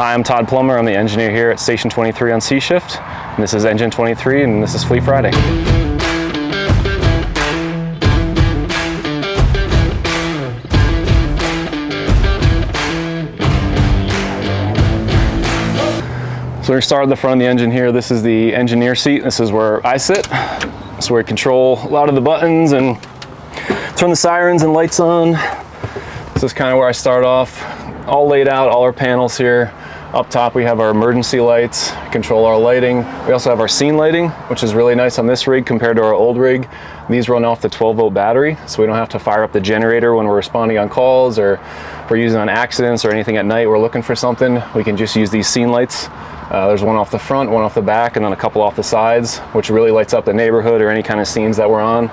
Hi, I'm Todd Plumer. I'm the engineer here at Station 23 on C Shift. And this is Engine 23 and this is Fleet Friday. So we're going to start at the front of the engine here. This is the engineer seat. This is where I sit. This is where we control a lot of the buttons and turn the sirens and lights on. This is kind of where I start off. All laid out, all our panels here. Up top we have our emergency lights, control our lighting. We also have our scene lighting, which is really nice on this rig compared to our old rig. These run off the 12-volt battery, so we don't have to fire up the generator when we're responding on calls or we're using on accidents or anything at night. We're looking for something, we can just use these scene lights. There's one off the front, one off the back, and then a couple off the sides, which really lights up the neighborhood or any kind of scenes that we're on.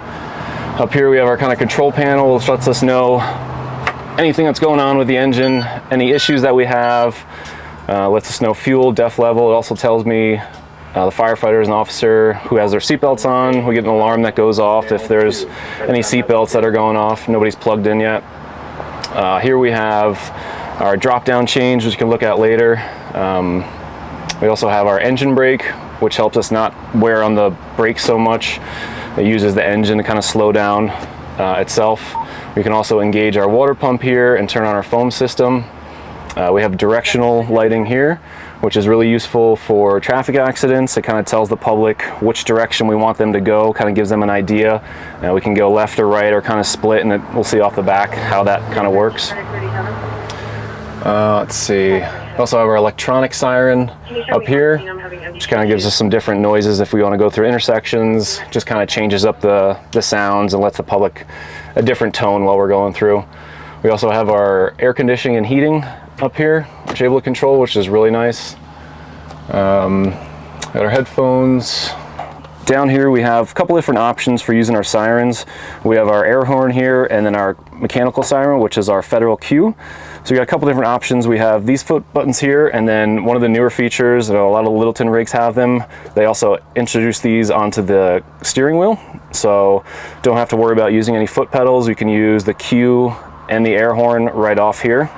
Up here we have our kind of control panel, which lets us know anything that's going on with the engine, any issues that we have. Lets us know fuel, def level. It also tells me the firefighter is an officer who has their seatbelts on. We get an alarm that goes off if there's any seatbelts that are going off. Nobody's plugged in yet. Here we have our drop-down change, which you can look at later. We also have our engine brake, which helps us not wear on the brakes so much. It uses the engine to kind of slow down itself. We can also engage our water pump here and turn on our foam system. We have directional lighting here, which is really useful for traffic accidents. It kind of tells the public which direction we want them to go, kind of gives them an idea. We can go left or right or kind of split, and we'll see off the back how that kind of works. Let's see. We also have our electronic siren up here, which kind of gives us some different noises if we want to go through intersections. Just kind of changes up the sounds and lets the public a different tone while we're going through. We also have our air conditioning and heating up here, which we're able to control, which is really nice. Got our headphones. Down here we have a couple different options for using our sirens. We have our air horn here and then our mechanical siren, which is our federal Q. So we got a couple different options. We have these foot buttons here, and then one of the newer features, a lot of Littleton rigs have them. They also introduce these onto the steering wheel, so don't have to worry about using any foot pedals. You can use the Q and the air horn right off here.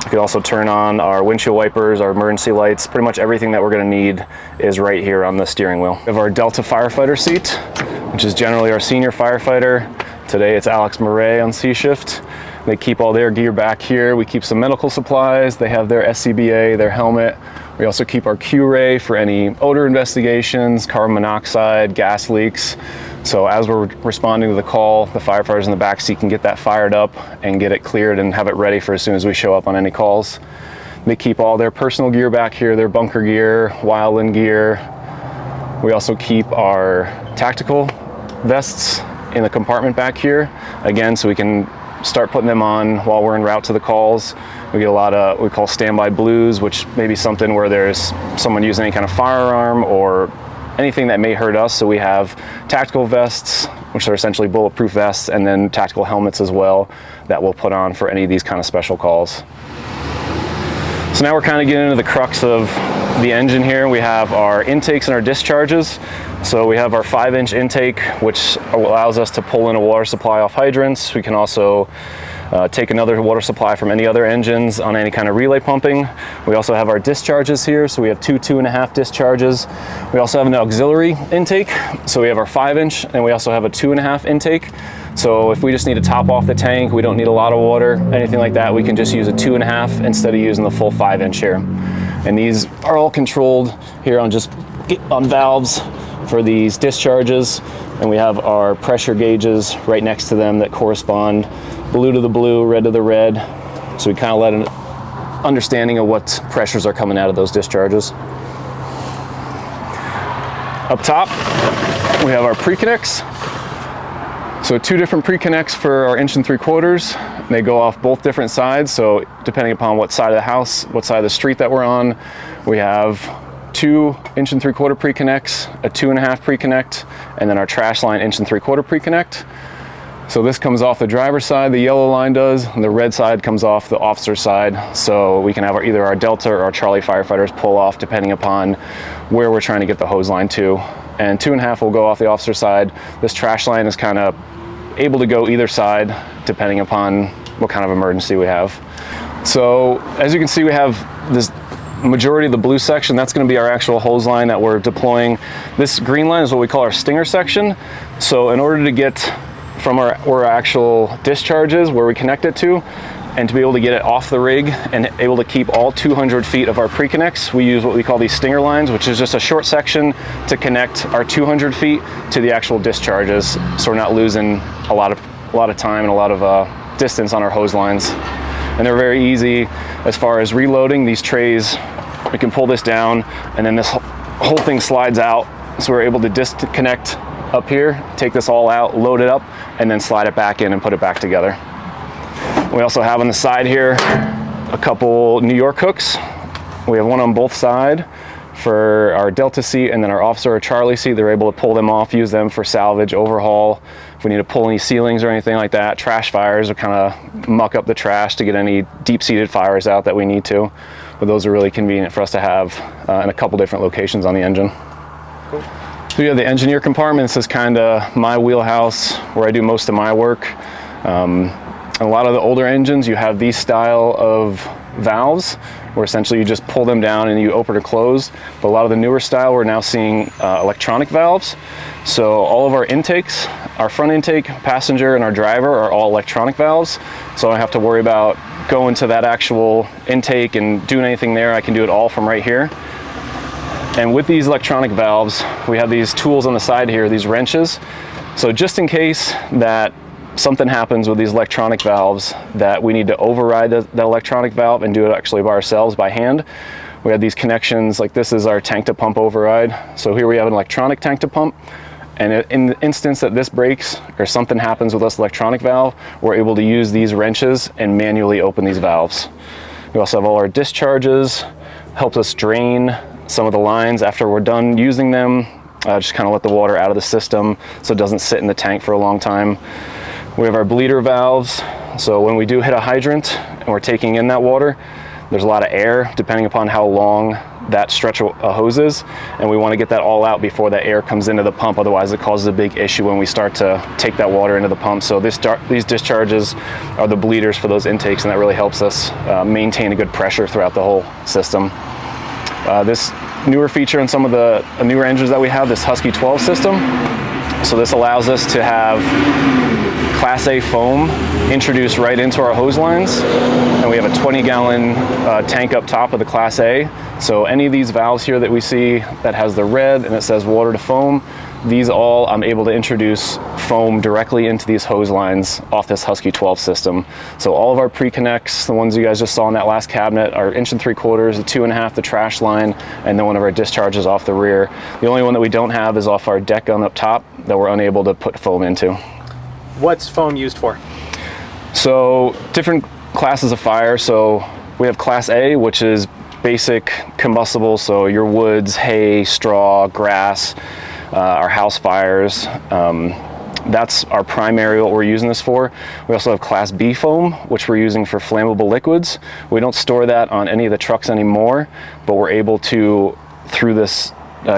You can also turn on our windshield wipers, our emergency lights. Pretty much everything that we're going to need is right here on the steering wheel. We have our Delta Firefighter seat, which is generally our senior firefighter. Today it's Alex Murray on C Shift. They keep all their gear back here. We keep some medical supplies. They have their SCBA, their helmet. We also keep our Q-ray for any odor investigations, carbon monoxide, gas leaks. So as we're responding to the call, the firefighters in the back seat can get that fired up and get it cleared and have it ready for as soon as we show up on any calls. They keep all their personal gear back here, their bunker gear, Wildland gear. We also keep our tactical vests in the compartment back here, again, so we can start putting them on while we're en route to the calls. We get a lot of what we call standby blues, which may be something where there's someone using any kind of firearm or anything that may hurt us. So we have tactical vests, which are essentially bulletproof vests, and then tactical helmets as well that we'll put on for any of these kind of special calls. So now we're kind of getting into the crux of the engine here. We have our intakes and our discharges. So we have our 5-inch intake, which allows us to pull in a water supply off hydrants. We can also take another water supply from any other engines on any kind of relay pumping. We also have our discharges here, so we have 2.5 discharges. We also have an auxiliary intake, so we have our 5-inch, and we also have a 2.5 intake. So if we just need to top off the tank, we don't need a lot of water, anything like that, we can just use a 2.5 instead of using the full 5-inch here. And these are all controlled here on valves for these discharges, and we have our pressure gauges right next to them that correspond blue to the blue, red to the red, so we kind of let an understanding of what pressures are coming out of those discharges. Up top we have our pre-connects. So 2 different pre-connects for our 1 3/4. They go off both different sides, so depending upon what side of the house, what side of the street that we're on, we have 2 1 3/4 pre-connects, a 2.5 pre-connect, and then our trash line 1 3/4 pre-connect. So this comes off the driver's side, the yellow line does, and the red side comes off the officer's side. So we can have either our Delta or our Charlie firefighters pull off depending upon where we're trying to get the hose line to. And 2.5 will go off the officer's side. This trash line is kind of able to go either side depending upon what kind of emergency we have. So as you can see, we have this majority of the blue section, that's going to be our actual hose line that we're deploying. This green line is what we call our stinger section. So in order to get from where our actual discharge is, where we connect it to, and to be able to get it off the rig and able to keep all 200 feet of our pre-connects, we use what we call these stinger lines, which is just a short section to connect our 200 feet to the actual discharges, so we're not losing a lot of time and a lot of distance on our hose lines. And they're very easy as far as reloading these trays. We can pull this down, and then this whole thing slides out, so we're able to disconnect up here, take this all out, load it up, and then slide it back in and put it back together. We also have on the side here a couple New York hooks. We have one on both sides for our Delta seat, and then our officer or Charlie seat. They're able to pull them off, use them for salvage, overhaul, if we need to pull any ceilings or anything like that. Trash fires, or kind of muck up the trash to get any deep-seated fires out that we need to. But those are really convenient for us to have in a couple different locations on the engine. Cool. So yeah, the engineer compartment, this is kind of my wheelhouse where I do most of my work. A lot of the older engines, you have these style of valves where essentially you just pull them down and you open or close. But a lot of the newer style, we're now seeing electronic valves. So all of our intakes, our front intake, passenger, and our driver are all electronic valves. So I don't have to worry about going to that actual intake and doing anything there. I can do it all from right here. And with these electronic valves, we have these tools on the side here, these wrenches. So just in case that something happens with these electronic valves that we need to override that electronic valve and do it actually by ourselves by hand, we have these connections. Like this is our tank to pump override. So here we have an electronic tank to pump, and in the instance that this breaks or something happens with this electronic valve, we're able to use these wrenches and manually open these valves. We also have all our discharges, helps us drain some of the lines after we're done using them, just kind of let the water out of the system so it doesn't sit in the tank for a long time. We have our bleeder valves, so when we do hit a hydrant and we're taking in that water, there's a lot of air depending upon how long that stretch of hose is, and we want to get that all out before that air comes into the pump, otherwise it causes a big issue when we start to take that water into the pump. So these discharges are the bleeders for those intakes, and that really helps us maintain a good pressure throughout the whole system. This newer feature in some of the newer engines that we have, this Husky 12 system, so this allows us to have Class A foam introduced right into our hose lines, and we have a 20-gallon tank up top of the Class A. So any of these valves here that we see that has the red and it says water to foam, these all I'm able to introduce foam directly into these hose lines off this Husky 12 system. So all of our pre-connects, the ones you guys just saw in that last cabinet, are 1 3/4, the 2.5, the trash line, and then one of our discharges off the rear. The only one that we don't have is off our decon up top that we're unable to put foam into. What's foam used for? So different classes of fire. So we have Class A, which is basic combustible, so your woods, hay, straw, grass, our house fires. That's our primary what we're using this for. We also have Class B foam, which we're using for flammable liquids. We don't store that on any of the trucks anymore, but we're able to, through this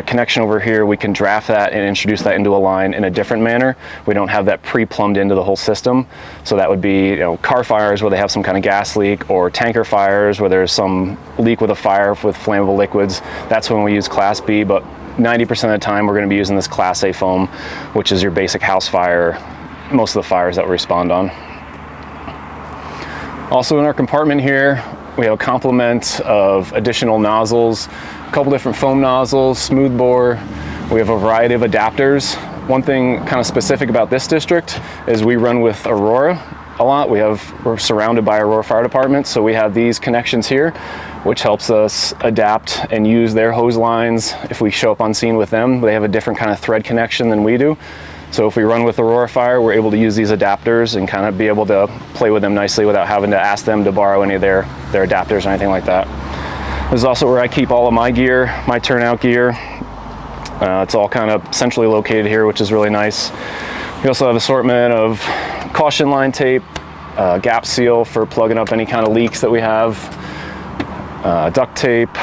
connection over here, we can draft that and introduce that into a line in a different manner. We don't have that pre-plumbed into the whole system. So that would be, car fires where they have some kind of gas leak, or tanker fires where there's some leak with a fire with flammable liquids. That's when we use Class B, but 90% of the time we're going to be using this Class A foam, which is your basic house fire, most of the fires that we respond on. Also in our compartment here, we have a complement of additional nozzles, a couple different foam nozzles, smoothbore. We have a variety of adapters. One thing kind of specific about this district is we run with Aurora a lot. We're surrounded by Aurora Fire Department, so we have these connections here, which helps us adapt and use their hose lines. If we show up on scene with them, they have a different kind of thread connection than we do. So if we run with Aurora Fire, we're able to use these adapters and kind of be able to play with them nicely without having to ask them to borrow any of their adapters or anything like that. This is also where I keep all of my gear, my turnout gear. It's all kind of centrally located here, which is really nice. We also have assortment of caution line tape, gap seal for plugging up any kind of leaks that we have, duct tape,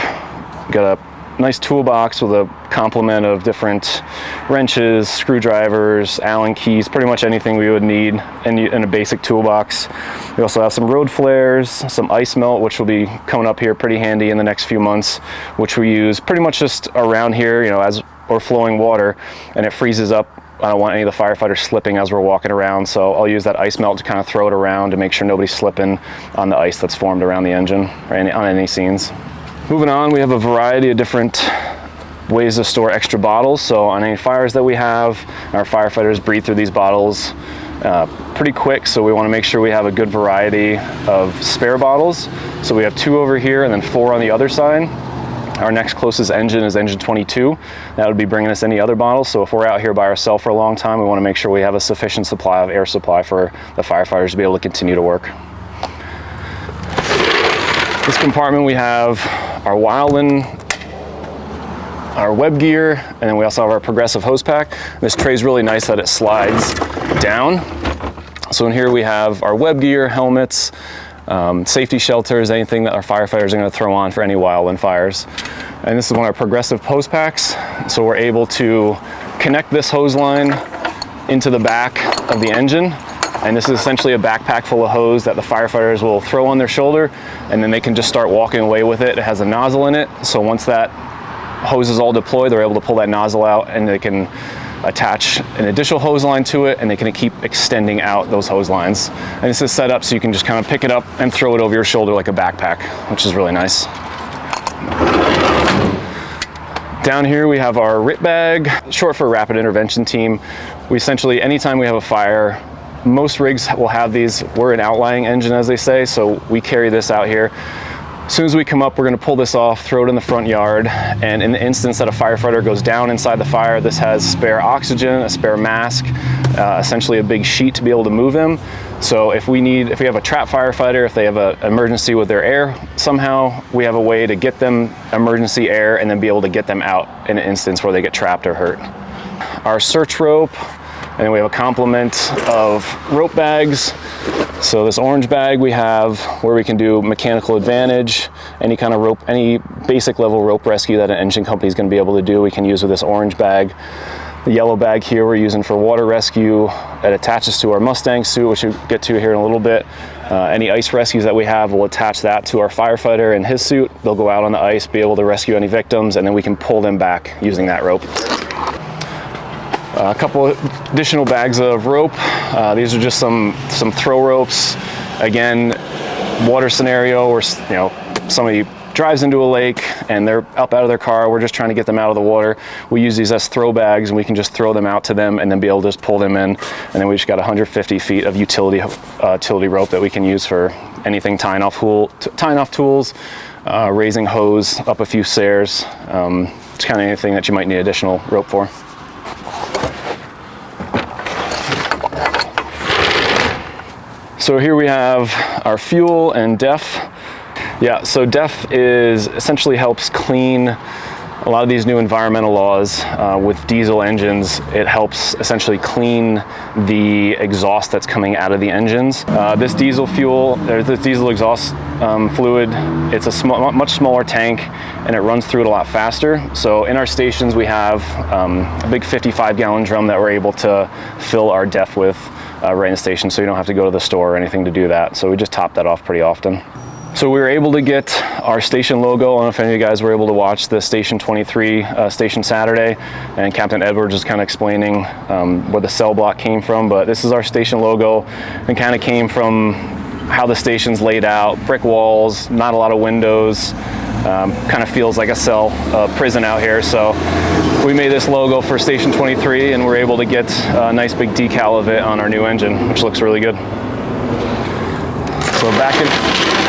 got a nice toolbox with a complement of different wrenches, screwdrivers, Allen keys, pretty much anything we would need in a basic toolbox. We also have some road flares, some ice melt, which will be coming up here pretty handy in the next few months, which we use pretty much just around here, you know, as we're flowing water and it freezes up. I don't want any of the firefighters slipping as we're walking around, so I'll use that ice melt to kind of throw it around to make sure nobody's slipping on the ice that's formed around the engine or on any scenes. Moving on, we have a variety of different ways to store extra bottles. So on any fires that we have, our firefighters breathe through these bottles pretty quick, so we want to make sure we have a good variety of spare bottles. So we have 2 over here and then 4 on the other side. Our next closest engine is engine 22. That would be bringing us any other bottles. So if we're out here by ourselves for a long time, we want to make sure we have a sufficient supply of air supply for the firefighters to be able to continue to work. This compartment, we have our Wildland, our web gear, and then we also have our progressive hose pack. This tray is really nice that it slides down. So in here we have our web gear, helmets, safety shelters, anything that our firefighters are going to throw on for any wildland fires. And this is one of our progressive hose packs. So we're able to connect this hose line into the back of the engine. And this is essentially a backpack full of hose that the firefighters will throw on their shoulder, and then they can just start walking away with it. It has a nozzle in it. So once that hose is all deployed, they're able to pull that nozzle out and they can attach an additional hose line to it, and they can keep extending out those hose lines. And this is set up so you can just kind of pick it up and throw it over your shoulder like a backpack, which is really nice. Down here we have our RIT bag, short for Rapid Intervention Team. We essentially, anytime we have a fire, most rigs will have these. We're an outlying engine, as they say, so we carry this out here. As soon as we come up, we're going to pull this off, throw it in the front yard, and in the instance that a firefighter goes down inside the fire, this has spare oxygen, a spare mask, essentially a big sheet to be able to move him. So if we have a trapped firefighter, if they have an emergency with their air somehow, we have a way to get them emergency air and then be able to get them out in an instance where they get trapped or hurt. Our search rope, and then we have a complement of rope bags. So this orange bag we have where we can do mechanical advantage, any kind of rope, any basic level rope rescue that an engine company is going to be able to do, we can use with this orange bag. The yellow bag here we're using for water rescue. It attaches to our Mustang suit, which we'll get to here in a little bit. Any ice rescues that we have, we'll attach that to our firefighter and his suit. They'll go out on the ice, be able to rescue any victims, and then we can pull them back using that rope. A couple additional bags of rope. These are just some throw ropes. Again, water scenario where somebody drives into a lake and they're up out of their car. We're just trying to get them out of the water. We use these as throw bags, and we can just throw them out to them and then be able to just pull them in. And then we just got 150 feet of utility rope that we can use for anything, tying off tools, raising hose up a few stairs. It's kind of anything that you might need additional rope for. So here we have our fuel and DEF. Yeah, so DEF essentially helps clean a lot of these new environmental laws with diesel engines. It helps essentially clean the exhaust that's coming out of the engines. This diesel exhaust fluid, it's a much smaller tank, and it runs through it a lot faster. So in our stations we have a big 55-gallon drum that we're able to fill our DEF with right in the station, so you don't have to go to the store or anything to do that. So we just top that off pretty often. So we were able to get our station logo. I don't know if any of you guys were able to watch the Station 23 Station Saturday, and Captain Edwards was kind of explaining where the cell block came from, but this is our station logo, and kind of came from how the station's laid out. Brick walls, not a lot of windows, kind of feels like a cell prison out here. So we made this logo for Station 23, and we're able to get a nice big decal of it on our new engine, which looks really good. So back in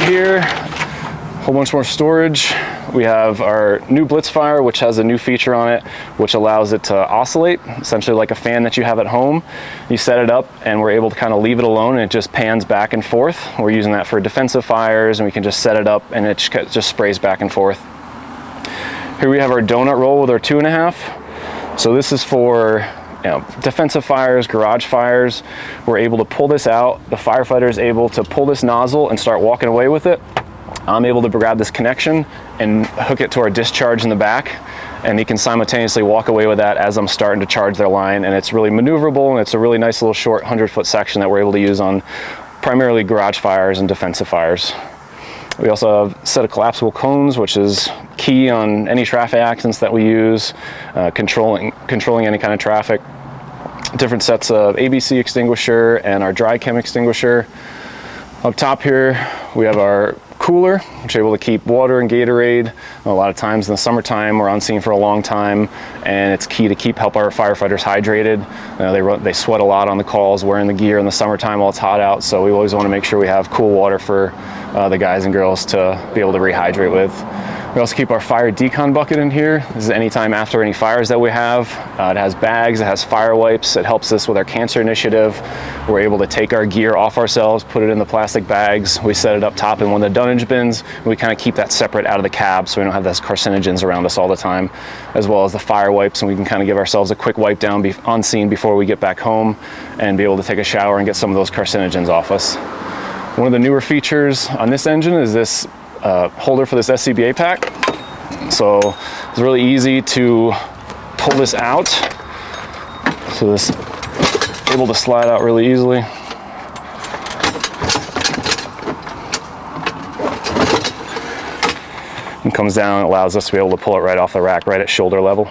here, a whole bunch more storage. We have our new Blitzfire, which has a new feature on it, which allows it to oscillate, essentially like a fan that you have at home. You set it up, and we're able to kind of leave it alone, and it just pans back and forth. We're using that for defensive fires, and we can just set it up, and it just sprays back and forth. Here we have our donut roll with our 2.5. So this is for defensive fires, garage fires. We're able to pull this out. The firefighter is able to pull this nozzle and start walking away with it. I'm able to grab this connection and hook it to our discharge in the back, and he can simultaneously walk away with that as I'm starting to charge their line. And it's really maneuverable, and it's a really nice little short 100-foot section that we're able to use on primarily garage fires and defensive fires. We also have a set of collapsible cones, which is key on any traffic accidents that we use, controlling any kind of traffic. Different sets of ABC extinguisher and our dry chem extinguisher. Up top here, we have our cooler, which is able to keep water and Gatorade. A lot of times in the summertime, we're on scene for a long time, and it's key to help our firefighters hydrated. They sweat a lot on the calls, wearing the gear in the summertime while it's hot out, so we always want to make sure we have cool water for the guys and girls to be able to rehydrate with. We also keep our fire decon bucket in here. This is anytime after any fires that we have. It has bags, it has fire wipes. It helps us with our cancer initiative. We're able to take our gear off ourselves, put it in the plastic bags. We set it up top in one of the dunnage bins. We kind of keep that separate out of the cab so we don't have those carcinogens around us all the time, as well as the fire wipes, and we can kind of give ourselves a quick wipe down on scene before we get back home and be able to take a shower and get some of those carcinogens off us. One of the newer features on this engine is this holder for this SCBA pack. So it's really easy to pull this out. So this is able to slide out really easily. And comes down and allows us to be able to pull it right off the rack, right at shoulder level.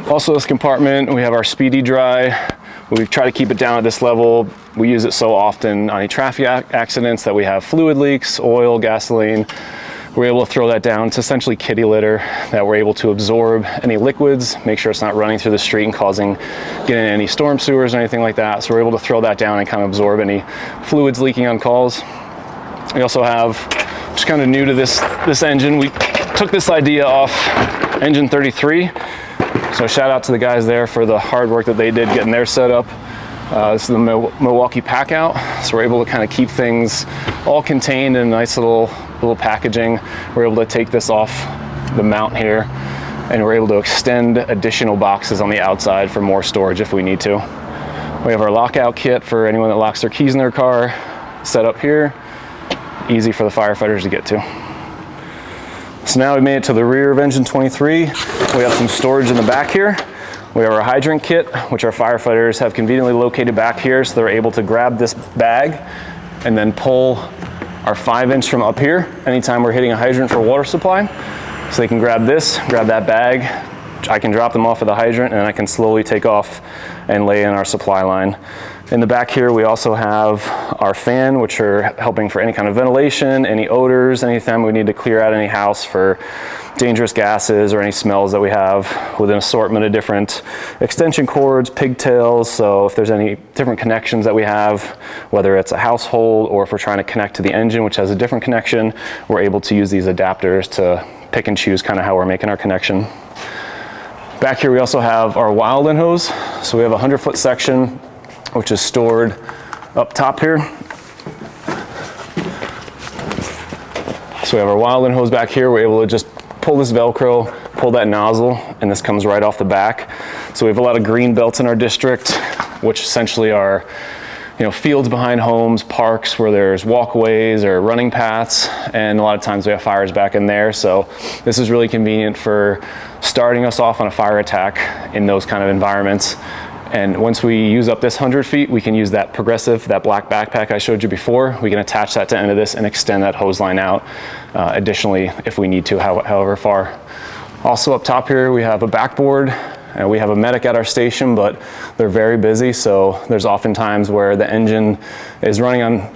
Also, this compartment, we have our speedy dry. We try to keep it down at this level. We use it so often on any traffic accidents that we have fluid leaks, oil, gasoline. We're able to throw that down. It's essentially kitty litter that we're able to absorb any liquids, make sure it's not running through the street and getting any storm sewers or anything like that. So we're able to throw that down and kind of absorb any fluids leaking on calls. We also have, just kind of new to this engine, we took this idea off engine 33. So shout out to the guys there for the hard work that they did getting their set up. This is the Milwaukee pack out. So we're able to kind of keep things all contained in a nice little packaging. We're able to take this off the mount here, and we're able to extend additional boxes on the outside for more storage if we need to. We have our lockout kit for anyone that locks their keys in their car set up here. Easy for the firefighters to get to. So now we made it to the rear of engine 23. We have some storage in the back here. We have our hydrant kit, which our firefighters have conveniently located back here, so they're able to grab this bag and then pull our 5-inch from up here anytime we're hitting a hydrant for water supply. So they can grab this, grab that bag. I can drop them off at the hydrant, and I can slowly take off and lay in our supply line. In the back here, we also have our fan, which are helping for any kind of ventilation, any odors, anytime we need to clear out any house for dangerous gases or any smells that we have, with an assortment of different extension cords, pigtails. So if there's any different connections that we have, whether it's a household or if we're trying to connect to the engine, which has a different connection, we're able to use these adapters to pick and choose kind of how we're making our connection. Back here, we also have our Wildland hose. So we have a 100-foot section, which is stored up top here. So we have our Wildland hose back here. We're able to just pull this Velcro, pull that nozzle, and this comes right off the back. So we have a lot of green belts in our district, which essentially are, fields behind homes, parks where there's walkways or running paths, and a lot of times we have fires back in there. So this is really convenient for starting us off on a fire attack in those kind of environments. And once we use up this 100 feet, we can use that progressive, that black backpack I showed you before. We can attach that to the end of this and extend that hose line out additionally if we need to, however far. Also up top here, we have a backboard. And we have a medic at our station, but they're very busy. So there's often times where the engine is running on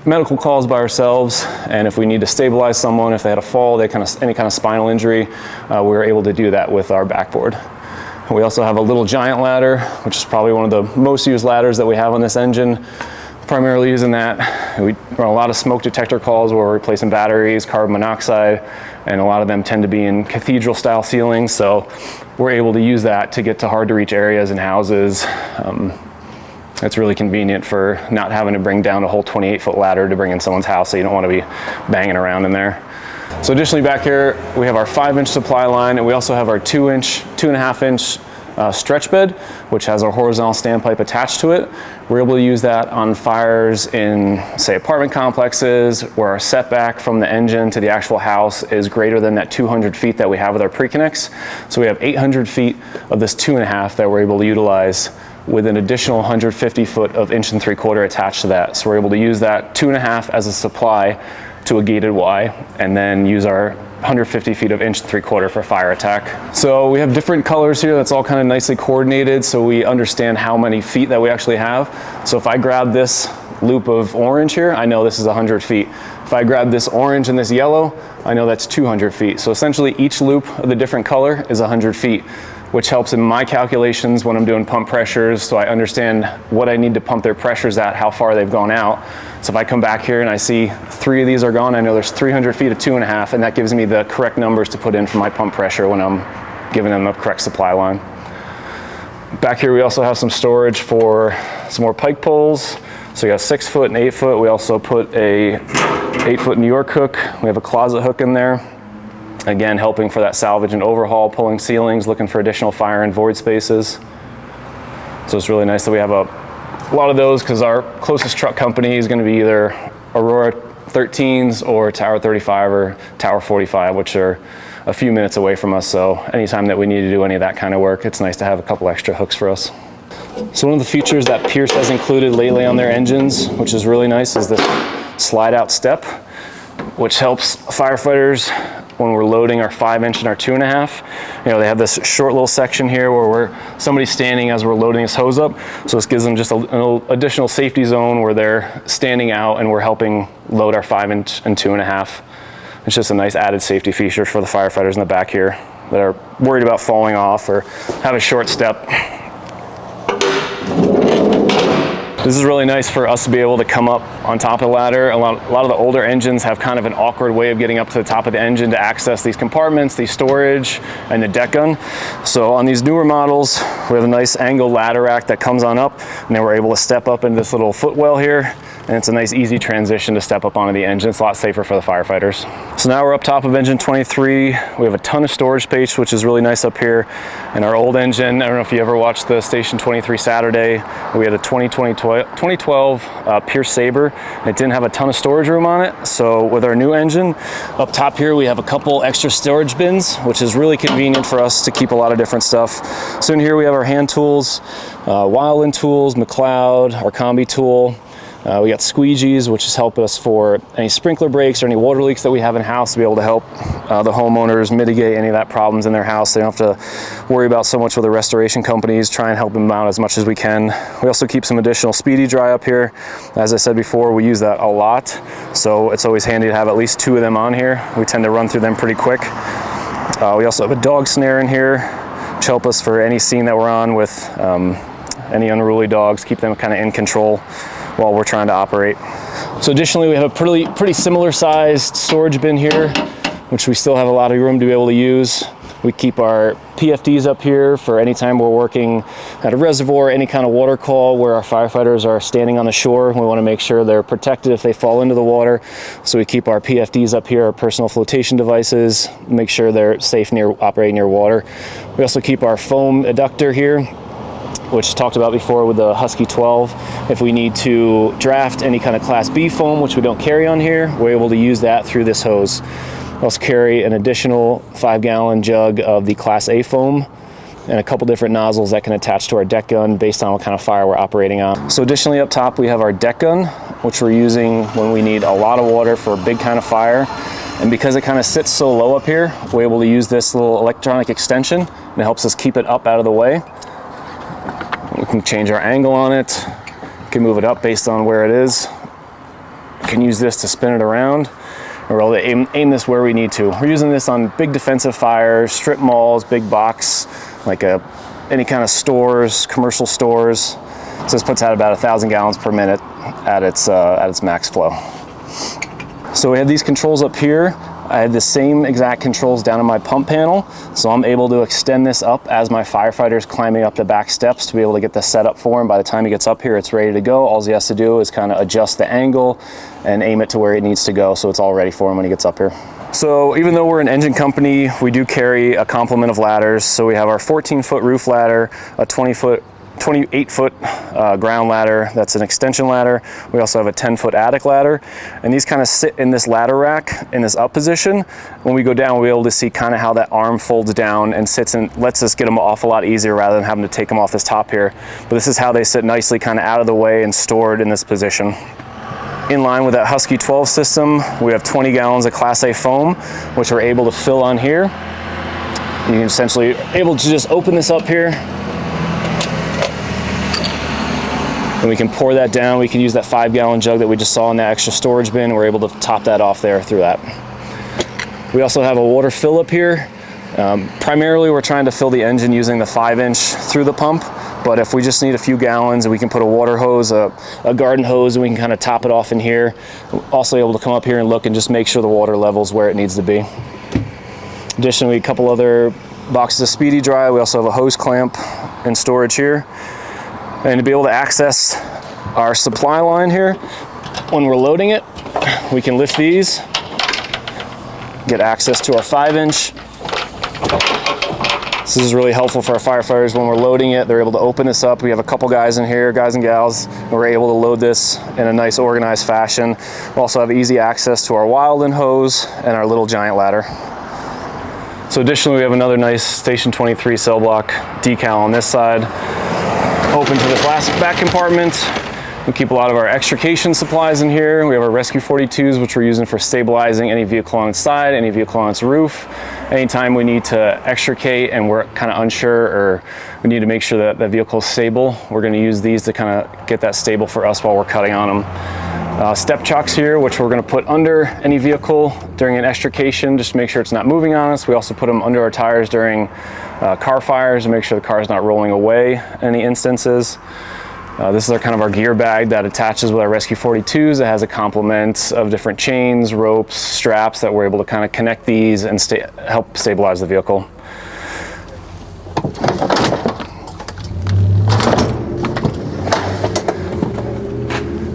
medical calls by ourselves. And if we need to stabilize someone, if they had a fall, any kind of spinal injury, we're able to do that with our backboard. We also have a little giant ladder, which is probably one of the most used ladders that we have on this engine. Primarily using that. We run a lot of smoke detector calls where we're replacing batteries, carbon monoxide, and a lot of them tend to be in cathedral style ceilings. So we're able to use that to get to hard to reach areas and houses. It's really convenient for not having to bring down a whole 28-foot ladder to bring in someone's house, so you don't want to be banging around in there. So additionally back here, we have our 5-inch supply line, and we also have our 2-inch, 2.5-inch stretch bed, which has our horizontal standpipe attached to it. We're able to use that on fires in, say, apartment complexes where our setback from the engine to the actual house is greater than that 200 feet that we have with our pre-connects. So we have 800 feet of this 2.5 that we're able to utilize with an additional 150 foot of 1 3/4 attached to that. So we're able to use that 2.5 as a supply to a gated Y, and then use our 150 feet of 1 3/4 for fire attack. So we have different colors here that's all kind of nicely coordinated so we understand how many feet that we actually have. So if I grab this loop of orange here, I know this is 100 feet. If I grab this orange and this yellow, I know that's 200 feet. So essentially each loop of the different color is 100 feet, which helps in my calculations when I'm doing pump pressures, so I understand what I need to pump their pressures at, how far they've gone out. So if I come back here and I see 3 of these are gone, I know there's 300 feet of 2.5, and that gives me the correct numbers to put in for my pump pressure when I'm giving them the correct supply line. Back here we also have some storage for some more pike poles. So we got 6 foot and 8 foot. We also put a 8 foot New York hook. We have a closet hook in there. Again, helping for that salvage and overhaul, pulling ceilings, looking for additional fire and void spaces. So it's really nice that we have a lot of those because our closest truck company is going to be either Aurora 13s or Tower 35 or Tower 45, which are a few minutes away from us. So anytime that we need to do any of that kind of work, it's nice to have a couple extra hooks for us. So one of the features that Pierce has included lately on their engines, which is really nice, is this slide out step, which helps firefighters when we're loading our 5-inch and our 2.5. You know, they have this short little section here where somebody's standing as we're loading this hose up. So this gives them just an additional safety zone where they're standing out and we're helping load our 5-inch and 2.5. It's just a nice added safety feature for the firefighters in the back here that are worried about falling off or have a short step. This is really nice for us to be able to come up on top of the ladder. A lot of the older engines have kind of an awkward way of getting up to the top of the engine to access these compartments, the storage, and the deck gun. So on these newer models, we have a nice angled ladder rack that comes on up, and then we're able to step up into this little footwell here, and it's a nice easy transition to step up onto the engine. It's a lot safer for the firefighters. So now we're up top of engine 23. We have a ton of storage space, which is really nice up here. In our old engine, I don't know if you ever watched the Station 23 Saturday, we had a 2012 Pierce Sabre. It didn't have a ton of storage room on it. So with our new engine, up top here we have a couple extra storage bins, which is really convenient for us to keep a lot of different stuff. So in here we have our hand tools, Wildland tools, McLeod, our combi tool. We got squeegees, which has helped us for any sprinkler breaks or any water leaks that we have in house to be able to help the homeowners mitigate any of that problems in their house. They don't have to worry about so much with the restoration companies, try and help them out as much as we can. We also keep some additional speedy dry up here. As I said before, we use that a lot, so it's always handy to have at least 2 of them on here. We tend to run through them pretty quick. We also have a dog snare in here, which help us for any scene that we're on with any unruly dogs, keep them kind of in control while we're trying to operate. So additionally, we have a pretty similar sized storage bin here, which we still have a lot of room to be able to use. We keep our PFDs up here for any time we're working at a reservoir, any kind of water call where our firefighters are standing on the shore. We want to make sure they're protected if they fall into the water. So we keep our PFDs up here, our personal flotation devices, make sure they're safe operating near water. We also keep our foam adductor here, which talked about before with the Husky 12. If we need to draft any kind of Class B foam, which we don't carry on here, we're able to use that through this hose. We also carry an additional 5-gallon jug of the Class A foam and a couple different nozzles that can attach to our deck gun based on what kind of fire we're operating on. So additionally up top we have our deck gun, which we're using when we need a lot of water for a big kind of fire. And because it kind of sits so low up here, we're able to use this little electronic extension, and it helps us keep it up out of the way. We can change our angle on it, can move it up based on where it is. We can use this to spin it around. We're able to aim this where we need to. We're using this on big defensive fires, strip malls, big box, like any kind of stores, commercial stores. So this puts out about 1,000 gallons per minute at its max flow. So we have these controls up here. I have the same exact controls down on my pump panel, so I'm able to extend this up as my firefighter's climbing up the back steps to be able to get this set up for him. By the time he gets up here, it's ready to go. All he has to do is kind of adjust the angle and aim it to where it needs to go, so it's all ready for him when he gets up here. So even though we're an engine company, we do carry a complement of ladders. So we have our 14-foot roof ladder, a 28-foot ground ladder, that's an extension ladder. We also have a 10-foot attic ladder, and these kind of sit in this ladder rack in this up position. When we go down, we'll be able to see kind of how that arm folds down and sits and lets us get them off a lot easier rather than having to take them off this top here. But this is how they sit nicely kind of out of the way and stored in this position. In line with that Husky 12 system, we have 20 gallons of Class A foam, which we're able to fill on here. You can essentially able to just open this up here, and we can pour that down. We can use that 5-gallon jug that we just saw in that extra storage bin. We're able to top that off there through that. We also have a water fill up here. Primarily, we're trying to fill the engine using the 5-inch through the pump. But if we just need a few gallons, we can put a water hose, a garden hose, and we can kind of top it off in here. We're also able to come up here and look and just make sure the water level's where it needs to be. Additionally, a couple other boxes of Speedy Dry. We also have a hose clamp in storage here. And to be able to access our supply line here, when we're loading it, we can lift these, get access to our 5-inch. This is really helpful for our firefighters when we're loading it. They're able to open this up. We have a couple guys in here, guys and gals, and we're able to load this in a nice organized fashion. We also have easy access to our Wildland hose and our little giant ladder. So additionally, we have another nice Station 23 cell block decal on this side. Open to this last back compartment. We keep a lot of our extrication supplies in here. We have our Rescue 42s, which we're using for stabilizing any vehicle on its side, any vehicle on its roof. Anytime we need to extricate and we're kind of unsure or we need to make sure that the vehicle is stable, we're going to use these to kind of get that stable for us while we're cutting on them. Step chocks here, which we're going to put under any vehicle during an extrication, just to make sure it's not moving on us. We also put them under our tires during car fires to make sure the car is not rolling away in any instances. This is our gear bag that attaches with our Rescue 42s. It has a complement of different chains, ropes, straps that we're able to kind of connect these and help stabilize the vehicle.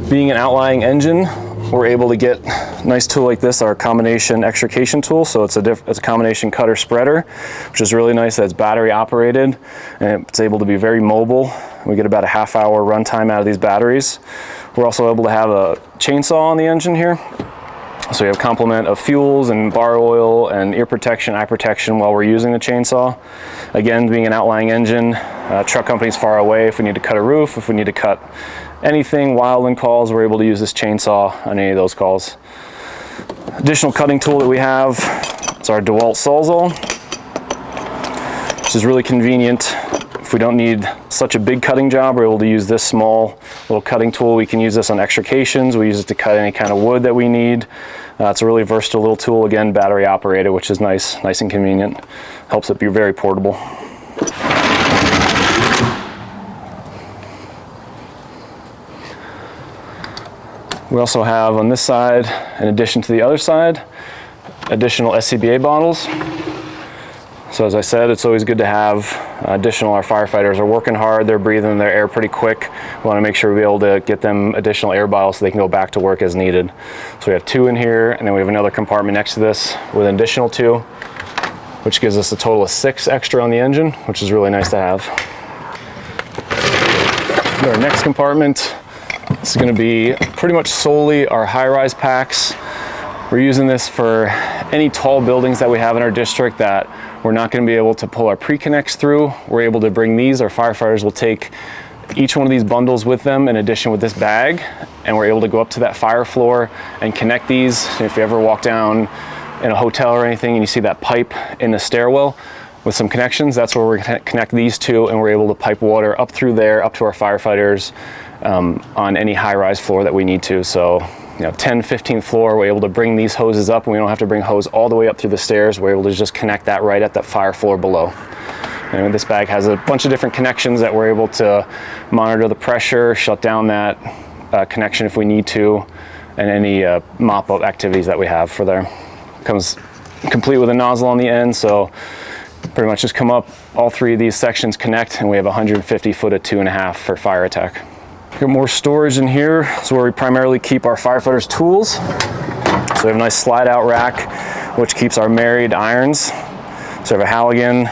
Being an outlying engine, we're able to get a nice tool like this, our combination extrication tool. So it's a combination cutter spreader, which is really nice. That's battery operated and it's able to be very mobile. We get about a half-hour runtime out of these batteries. We're also able to have a chainsaw on the engine here. So we have a complement of fuels and bar oil and ear protection, eye protection while we're using the chainsaw. Again, being an outlying engine, truck company's far away. If we need to cut a roof, if we need to cut anything, Wildland calls, we're able to use this chainsaw on any of those calls. Additional cutting tool that we have is our DeWalt Sawzall, which is really convenient. If we don't need such a big cutting job, we're able to use this small little cutting tool. We can use this on extrications. We use it to cut any kind of wood that we need. It's a really versatile little tool, again, battery operated, which is nice and convenient. Helps it be very portable. We also have on this side, in addition to the other side, additional SCBA bottles. So as I said, it's always good to have additional. Our firefighters are working hard, they're breathing their air pretty quick. We want to make sure we're able to get them additional air bottles so they can go back to work as needed. So we have 2 in here, and then we have another compartment next to this with an additional 2, which gives us a total of 6 extra on the engine, which is really nice to have. Our next compartment, this is going to be pretty much solely our high-rise packs. We're using this for any tall buildings that we have in our district that we're not going to be able to pull our pre-connects through. We're able to bring these. Our firefighters will take each one of these bundles with them in addition with this bag, and we're able to go up to that fire floor and connect these. If you ever walk down in a hotel or anything and you see that pipe in the stairwell with some connections, that's where we're going to connect these two, and we're able to pipe water up through there, up to our firefighters on any high-rise floor that we need to. So 10th, 15th floor, we're able to bring these hoses up, and we don't have to bring hose all the way up through the stairs. We're able to just connect that right at that fire floor below. And this bag has a bunch of different connections that we're able to monitor the pressure, shut down that connection if we need to, and any mop-up activities that we have for there. Comes complete with a nozzle on the end, so pretty much just come up, all 3 of these sections connect, and we have 150 foot of 2.5 for fire attack. Got more storage in here. It's where we primarily keep our firefighters' tools. So we have a nice slide-out rack which keeps our married irons. So we have a Halligan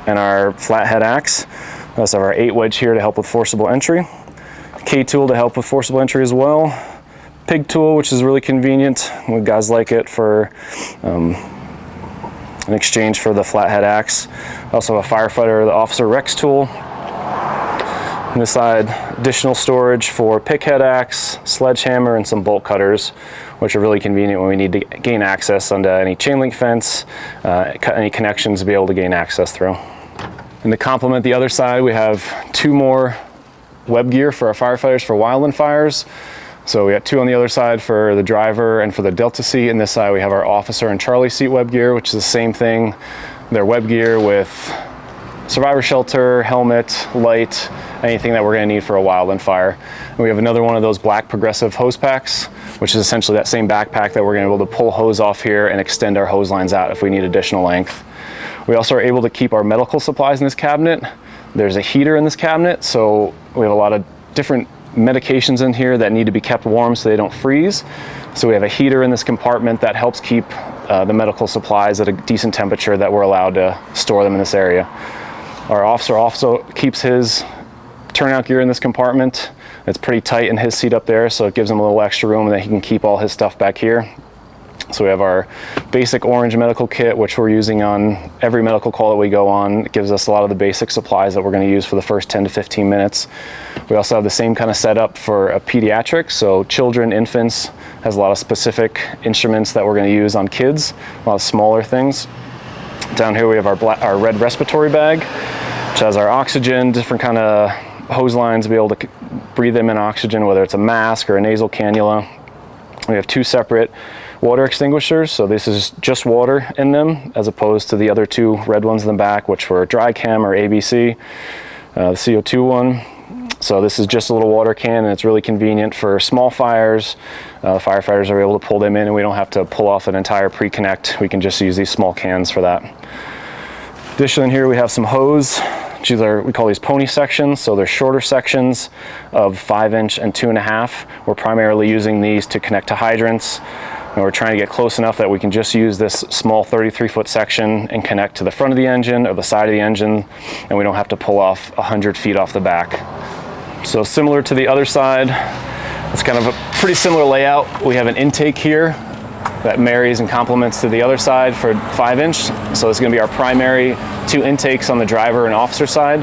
and our flathead axe. We also have our 8 wedge here to help with forcible entry. K-tool to help with forcible entry as well. Pig tool, which is really convenient. Guys like it for in exchange for the flathead axe. Also have a Firefighter, the Officer Rex tool. On this side, additional storage for pickhead axe, sledgehammer, and some bolt cutters, which are really convenient when we need to gain access onto any chain link fence, cut any connections to be able to gain access through. And to complement the other side, we have 2 more web gear for our firefighters for wildland fires. So we got 2 on the other side for the driver and for the Delta seat, and this side we have our officer and Charlie seat web gear, which is the same thing. They're web gear with survivor shelter, helmet, light, anything that we're going to need for a wildland fire. And we have another one of those black progressive hose packs, which is essentially that same backpack that we're going to be able to pull hose off here and extend our hose lines out if we need additional length. We also are able to keep our medical supplies in this cabinet. There's a heater in this cabinet, so we have a lot of different medications in here that need to be kept warm so they don't freeze. So we have a heater in this compartment that helps keep the medical supplies at a decent temperature that we're allowed to store them in this area. Our officer also keeps his turnout gear in this compartment. It's pretty tight in his seat up there, so it gives him a little extra room and then he can keep all his stuff back here. So we have our basic orange medical kit, which we're using on every medical call that we go on. It gives us a lot of the basic supplies that we're going to use for the first 10 to 15 minutes. We also have the same kind of setup for a pediatric, so children, infants, has a lot of specific instruments that we're going to use on kids, a lot of smaller things. Down here we have our red respiratory bag, which has our oxygen, different kind of hose lines to be able to breathe them in oxygen, whether it's a mask or a nasal cannula. We have 2 separate water extinguishers, so this is just water in them as opposed to the other 2 red ones in the back, which were dry chem or ABC, the CO2 one. So this is just a little water can, and it's really convenient for small fires. Firefighters are able to pull them in and we don't have to pull off an entire pre-connect. We can just use these small cans for that. Additionally, in here we have some hose. We call these pony sections, so they're shorter sections of 5-inch and 2.5. We're primarily using these to connect to hydrants, and we're trying to get close enough that we can just use this small 33-foot section and connect to the front of the engine or the side of the engine, and we don't have to pull off 100 feet off the back. So similar to the other side, it's kind of a pretty similar layout. We have an intake here that marries and complements to the other side for 5-inch. So it's going to be our primary 2 intakes on the driver and officer side.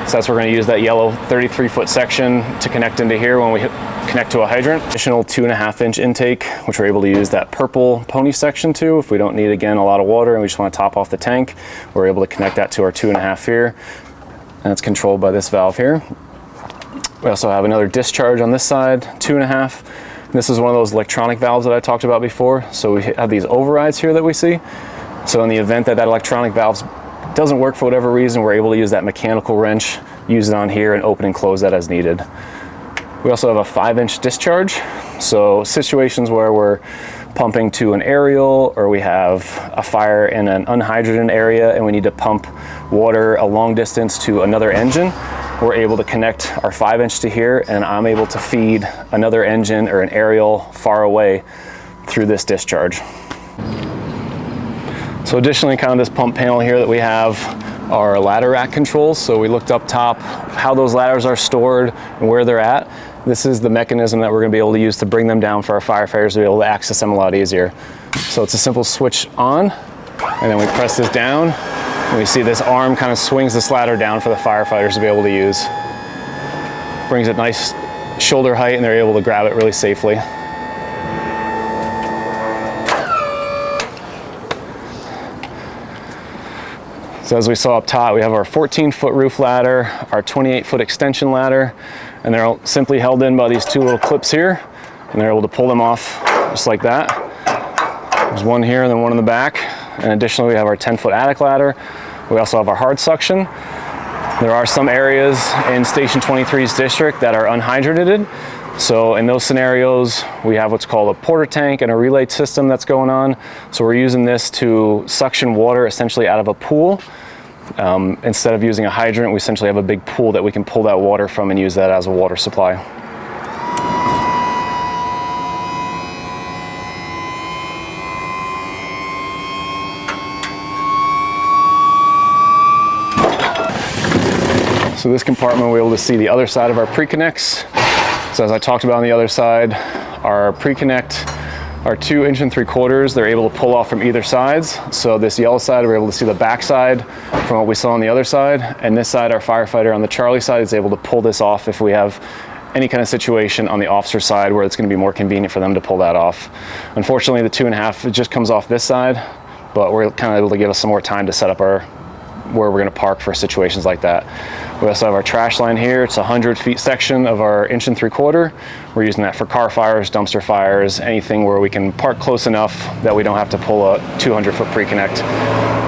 So that's where we're going to use that yellow 33-foot section to connect into here when we connect to a hydrant. Additional 2.5-inch intake, which we're able to use that purple pony section to if we don't need, again, a lot of water and we just want to top off the tank. We're able to connect that to our 2.5 here, and it's controlled by this valve here. We also have another discharge on this side, 2.5. This is one of those electronic valves that I talked about before. So we have these overrides here that we see. So in the event that electronic valve doesn't work for whatever reason, we're able to use that mechanical wrench, use it on here, and open and close that as needed. We also have a 5-inch discharge. So situations where we're pumping to an aerial, or we have a fire in an unhydrated area and we need to pump water a long distance to another engine, we're able to connect our 5-inch to here, and I'm able to feed another engine or an aerial far away through this discharge. So additionally, kind of this pump panel here that we have are ladder rack controls. So we looked up top how those ladders are stored and where they're at. This is the mechanism that we're going to be able to use to bring them down for our firefighters to be able to access them a lot easier. So it's a simple switch on, and then we press this down, and we see this arm kind of swings this ladder down for the firefighters to be able to use. Brings it nice shoulder height, and they're able to grab it really safely. So as we saw up top, we have our 14-foot roof ladder, our 28-foot extension ladder, and they're all simply held in by these 2 little clips here, and they're able to pull them off just like that. There's one here and then one in the back. And additionally, we have our 10-foot attic ladder. We also have our hard suction. There are some areas in Station 23's district that are unhydrated. So in those scenarios, we have what's called a porter tank and a relay system that's going on. So we're using this to suction water essentially out of a pool. Instead of using a hydrant, we essentially have a big pool that we can pull that water from and use that as a water supply. So this compartment, we're able to see the other side of our pre-connects. So as I talked about on the other side, our pre-connect, our 2 3/4 inch, they're able to pull off from either sides. So this yellow side, we're able to see the back side from what we saw on the other side. And this side, our Firefighter on the Charlie side is able to pull this off if we have any kind of situation on the officer side where it's going to be more convenient for them to pull that off. Unfortunately, the 2.5, it just comes off this side, but we're kind of able to give us some more time to set up where we're going to park for situations like that. We also have our trash line here. It's a 100-feet section of our 1 3/4 inch. We're using that for car fires, dumpster fires, anything where we can park close enough that we don't have to pull a 200-foot pre-connect.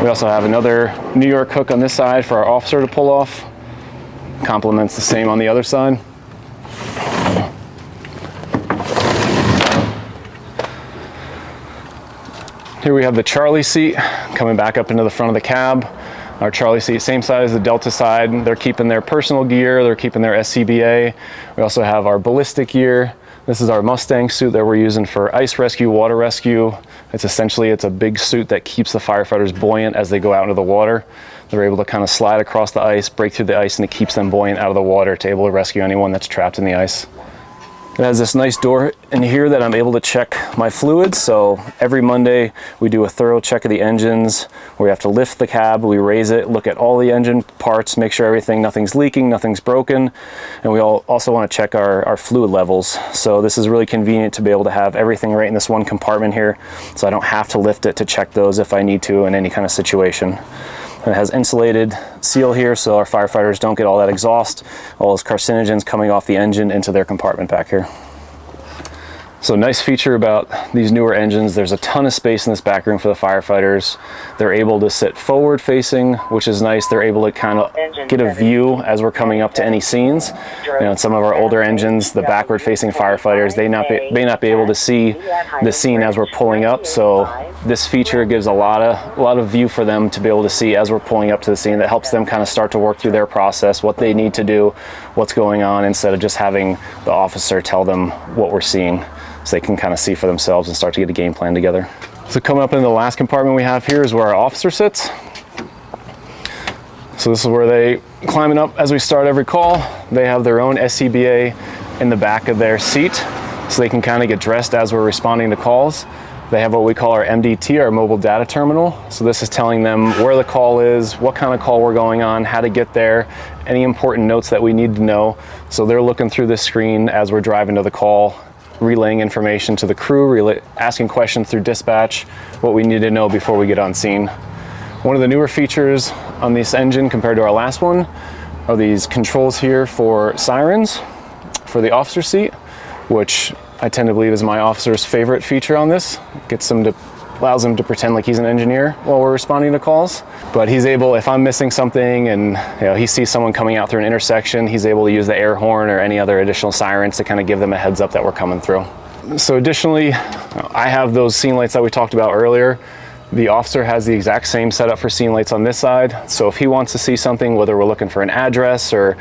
We also have another New York hook on this side for our officer to pull off. Complements the same on the other side. Here we have the Charlie seat coming back up into the front of the cab. Our Charlie seat, same size as the Delta side. They're keeping their personal gear, they're keeping their SCBA. We also have our ballistic gear. This is our Mustang suit that we're using for ice rescue, water rescue. It's a big suit that keeps the firefighters buoyant as they go out into the water. They're able to kind of slide across the ice, break through the ice, and it keeps them buoyant out of the water to able to rescue anyone that's trapped in the ice. It has this nice door in here that I'm able to check my fluids. So every Monday we do a thorough check of the engines. We have to lift the cab, we raise it, look at all the engine parts, make sure nothing's leaking, nothing's broken. And we also want to check our fluid levels. So this is really convenient to be able to have everything right in this one compartment here. So I don't have to lift it to check those if I need to in any kind of situation. And it has insulated seal here so our firefighters don't get all that exhaust, all those carcinogens coming off the engine into their compartment back here. So nice feature about these newer engines, there's a ton of space in this back room for the firefighters. They're able to sit forward facing, which is nice. They're able to kind of get a view as we're coming up to any scenes. You know, in some of our older engines, the backward facing firefighters, they may not be able to see the scene as we're pulling up. So this feature gives a lot of view for them to be able to see as we're pulling up to the scene. That helps them kind of start to work through their process, what they need to do, what's going on, instead of just having the officer tell them what we're seeing. So they can kind of see for themselves and start to get a game plan together. So coming up in the last compartment we have here is where our officer sits. So this is where they climbing up as we start every call. They have their own SCBA in the back of their seat, so they can kind of get dressed as we're responding to calls. They have what we call our MDT, our mobile data terminal. So this is telling them where the call is, what kind of call we're going on, how to get there, any important notes that we need to know. So they're looking through this screen as we're driving to the call, relaying information to the crew, asking questions through dispatch, what we need to know before we get on scene. One of the newer features on this engine compared to our last one are these controls here for sirens for the officer seat, which I tend to believe is my officer's favorite feature on this. Allows him to pretend like he's an engineer while we're responding to calls. But he's able, if I'm missing something and he sees someone coming out through an intersection, he's able to use the air horn or any other additional sirens to kind of give them a heads up that we're coming through. So additionally, I have those scene lights that we talked about earlier. The officer has the exact same setup for scene lights on this side. So if he wants to see something, whether we're looking for an address or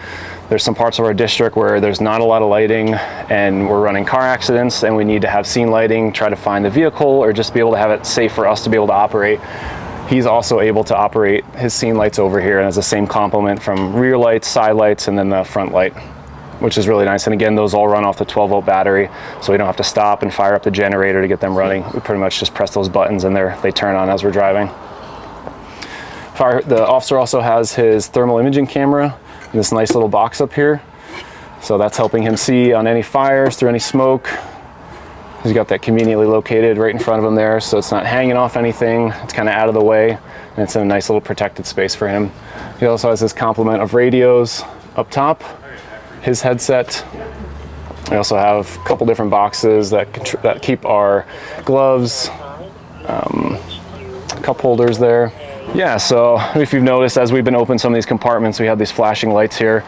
there's some parts of our district where there's not a lot of lighting and we're running car accidents and we need to have scene lighting, try to find the vehicle or just be able to have it safe for us to be able to operate, he's also able to operate his scene lights over here and has the same complement from rear lights, side lights, and then the front light, which is really nice. And again, those all run off the 12-volt battery, so we don't have to stop and fire up the generator to get them running. We pretty much just press those buttons and they turn on as we're driving. The officer also has his thermal imaging camera in this nice little box up here. So that's helping him see on any fires, through any smoke. He's got that conveniently located right in front of him there, so it's not hanging off anything. It's kind of out of the way, and it's in a nice little protected space for him. He also has his complement of radios up top, his headset. We also have a couple different boxes that keep our gloves, cup holders there. Yeah, so if you've noticed, as we've been opening some of these compartments, we have these flashing lights here.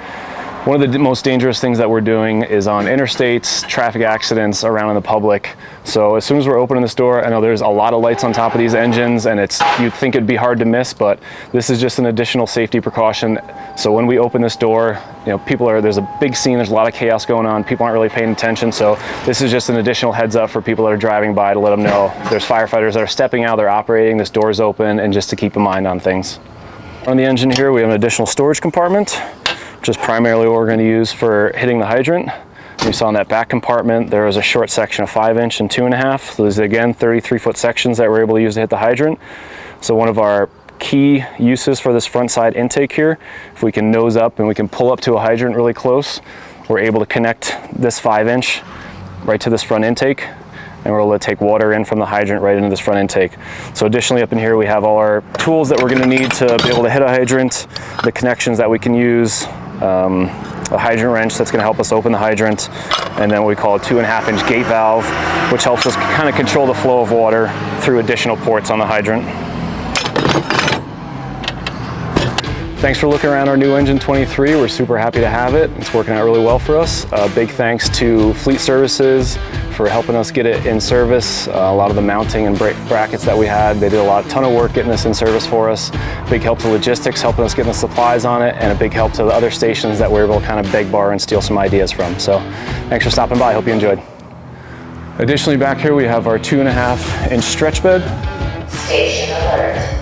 One of the most dangerous things that we're doing is on interstates, traffic accidents, around in the public. So as soon as we're opening this door, I know there's a lot of lights on top of these engines and you'd think it'd be hard to miss, but this is just an additional safety precaution. So when we open this door, there's a big scene, there's a lot of chaos going on, people aren't really paying attention. So this is just an additional heads up for people that are driving by to let them know there's firefighters that are stepping out, they're operating, this door's open, and just to keep a mind on things. On the engine here, we have an additional storage compartment which is primarily what we're going to use for hitting the hydrant. You saw in that back compartment there was a short section of 5" and 2.5. So these are again 33-foot sections that we're able to use to hit the hydrant. So one of our key uses for this front side intake here, if we can nose up and we can pull up to a hydrant really close, we're able to connect this 5" right to this front intake, and we're able to take water in from the hydrant right into this front intake. So additionally up in here we have all our tools that we're going to need to be able to hit a hydrant, the connections that we can use, a hydrant wrench that's going to help us open the hydrant, and then what we call a 2.5" gate valve, which helps us kind of control the flow of water through additional ports on the hydrant. Thanks for looking around our new Engine 23. We're super happy to have it. It's working out really well for us. Big thanks to Fleet Services for helping us get it in service. A lot of the mounting and brackets that we had, they did a ton of work getting this in service for us. Big help to logistics, helping us getting the supplies on it, and a big help to the other stations that we're able to kind of beg, borrow, and steal some ideas from. So thanks for stopping by. Hope you enjoyed. Additionally, back here we have our 2.5" stretch bed. Station alert.